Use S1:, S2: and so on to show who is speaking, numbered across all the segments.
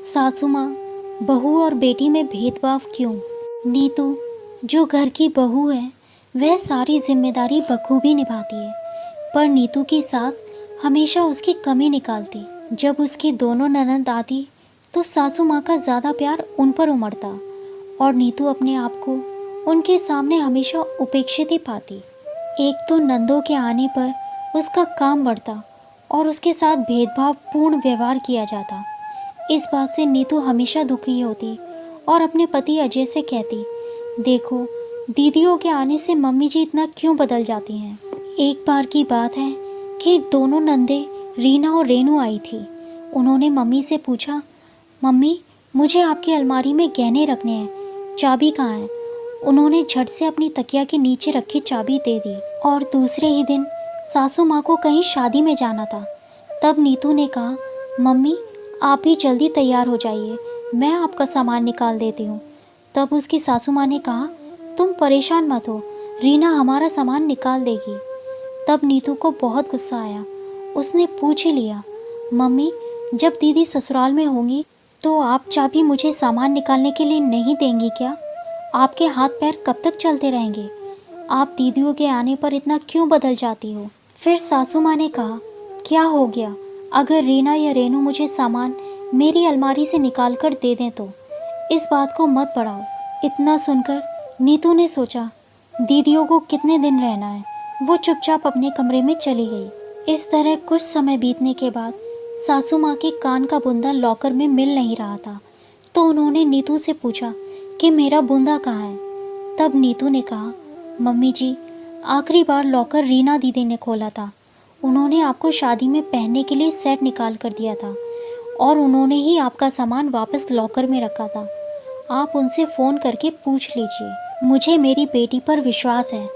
S1: सासू माँ, बहू और बेटी में भेदभाव क्यों? नीतू जो घर की बहू है वह सारी जिम्मेदारी बखूबी निभाती है, पर नीतू की सास हमेशा उसकी कमी निकालती। जब उसकी दोनों ननद आती तो सासू माँ का ज़्यादा प्यार उन पर उमड़ता और नीतू अपने आप को उनके सामने हमेशा उपेक्षित ही पाती। एक तो नंदों के आने पर उसका काम बढ़ता और उसके साथ भेदभाव पूर्ण व्यवहार किया जाता। इस बात से नीतू हमेशा दुखी होती और अपने पति अजय से कहती, देखो दीदियों के आने से मम्मी जी इतना क्यों बदल जाती हैं। एक बार की बात है कि दोनों नंदे रीना और रेनू आई थी। उन्होंने मम्मी से पूछा, मम्मी मुझे आपकी अलमारी में गहने रखने हैं, चाबी कहाँ है? उन्होंने झट से अपनी तकिया के नीचे रखी चाबी दे दी। और दूसरे ही दिन सासू माँ को कहीं शादी में जाना था। तब नीतू ने कहा, मम्मी आप भी जल्दी तैयार हो जाइए, मैं आपका सामान निकाल देती हूँ। तब उसकी सासू माँ ने कहा, तुम परेशान मत हो, रीना हमारा सामान निकाल देगी। तब नीतू को बहुत गुस्सा आया। उसने पूछ ही लिया, मम्मी जब दीदी ससुराल में होंगी तो आप चाबी मुझे सामान निकालने के लिए नहीं देंगी क्या? आपके हाथ पैर कब तक चलते रहेंगे? आप दीदियों के आने पर इतना क्यों बदल जाती हो? फिर सासू माँ ने कहा, क्या हो गया अगर रीना या रेनू मुझे सामान मेरी अलमारी से निकाल कर दे दें तो? इस बात को मत बढ़ाओ। इतना सुनकर नीतू ने सोचा, दीदियों को कितने दिन रहना है। वो चुपचाप अपने कमरे में चली गई। इस तरह कुछ समय बीतने के बाद सासू माँ के कान का बूंदा लॉकर में मिल नहीं रहा था, तो उन्होंने नीतू से पूछा कि मेरा बूंदा कहाँ है? तब नीतू ने कहा, मम्मी जी आखिरी बार लॉकर रीना दीदी ने खोला था। उन्होंने आपको शादी में पहनने के लिए सेट निकाल कर दिया था और उन्होंने ही आपका सामान वापस लॉकर में रखा था। आप उनसे फ़ोन करके पूछ लीजिए। मुझे मेरी बेटी पर विश्वास है।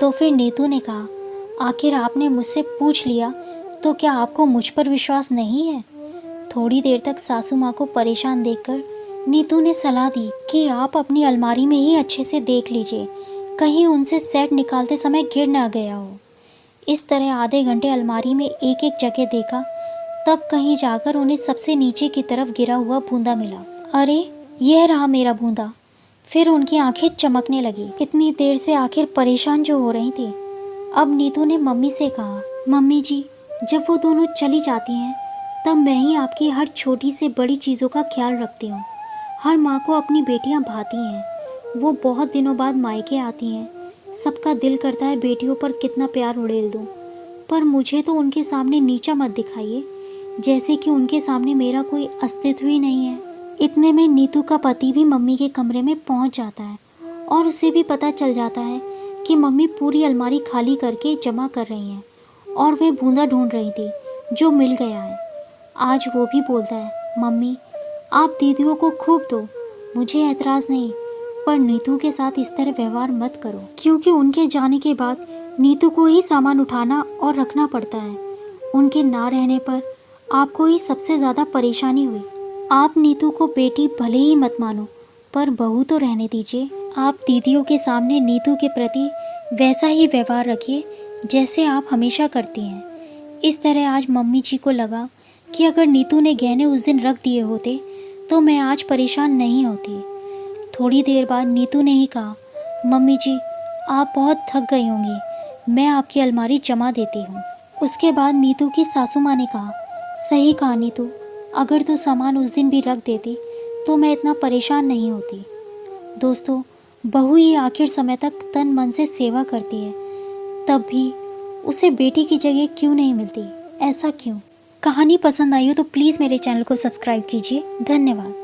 S1: तो फिर नीतू ने कहा, आखिर आपने मुझसे पूछ लिया तो क्या आपको मुझ पर विश्वास नहीं है? थोड़ी देर तक सासू माँ को परेशान देखकर नीतू ने सलाह दी कि आप अपनी अलमारी में ही अच्छे से देख लीजिए, कहीं उनसे सेट निकालते समय गिर ना गया हो। इस तरह आधे घंटे अलमारी में एक एक जगह देखा, तब कहीं जाकर उन्हें सबसे नीचे की तरफ गिरा हुआ बूंदा मिला। अरे यह रहा मेरा बूंदा। फिर उनकी आंखें चमकने लगी। इतनी देर से आखिर परेशान जो हो रही थी। अब नीतू ने मम्मी से कहा, मम्मी जी जब वो दोनों चली जाती हैं तब मैं ही आपकी हर छोटी से बड़ी चीज़ों का ख्याल रखती हूँ। हर माँ को अपनी बेटियाँ भाती हैं। वो बहुत दिनों बाद मायके आती हैं। सबका दिल करता है बेटियों पर कितना प्यार उड़ेल दूँ, पर मुझे तो उनके सामने नीचा मत दिखाइए, जैसे कि उनके सामने मेरा कोई अस्तित्व ही नहीं है। इतने में नीतू का पति भी मम्मी के कमरे में पहुंच जाता है और उसे भी पता चल जाता है कि मम्मी पूरी अलमारी खाली करके जमा कर रही हैं और वे बूंदा ढूंढ रही थी जो मिल गया है। आज वो भी बोलता है, मम्मी आप दीदियों को खूब दो, मुझे ऐतराज़ नहीं, पर नीतू के साथ इस तरह व्यवहार मत करो, क्योंकि उनके जाने के बाद नीतू को ही सामान उठाना और रखना पड़ता है। उनके ना रहने पर आपको ही सबसे ज़्यादा परेशानी हुई। आप नीतू को बेटी भले ही मत मानो, पर बहू तो रहने दीजिए। आप दीदियों के सामने नीतू के प्रति वैसा ही व्यवहार रखिए जैसे आप हमेशा करती हैं। इस तरह आज मम्मी जी को लगा कि अगर नीतू ने गहने उस दिन रख दिए होते तो मैं आज परेशान नहीं होती। थोड़ी देर बाद नीतू ने ही कहा, मम्मी जी आप बहुत थक गई होंगी, मैं आपकी अलमारी जमा देती हूँ। उसके बाद नीतू की सासू माँ ने कहा, सही कहा नीतू, अगर तू सामान उस दिन भी रख देती तो मैं इतना परेशान नहीं होती। दोस्तों, बहू ही आखिर समय तक तन मन से सेवा करती है, तब भी उसे बेटी की जगह क्यों नहीं मिलती? ऐसा क्यों? कहानी पसंद आई हो तो प्लीज़ मेरे चैनल को सब्सक्राइब कीजिए। धन्यवाद।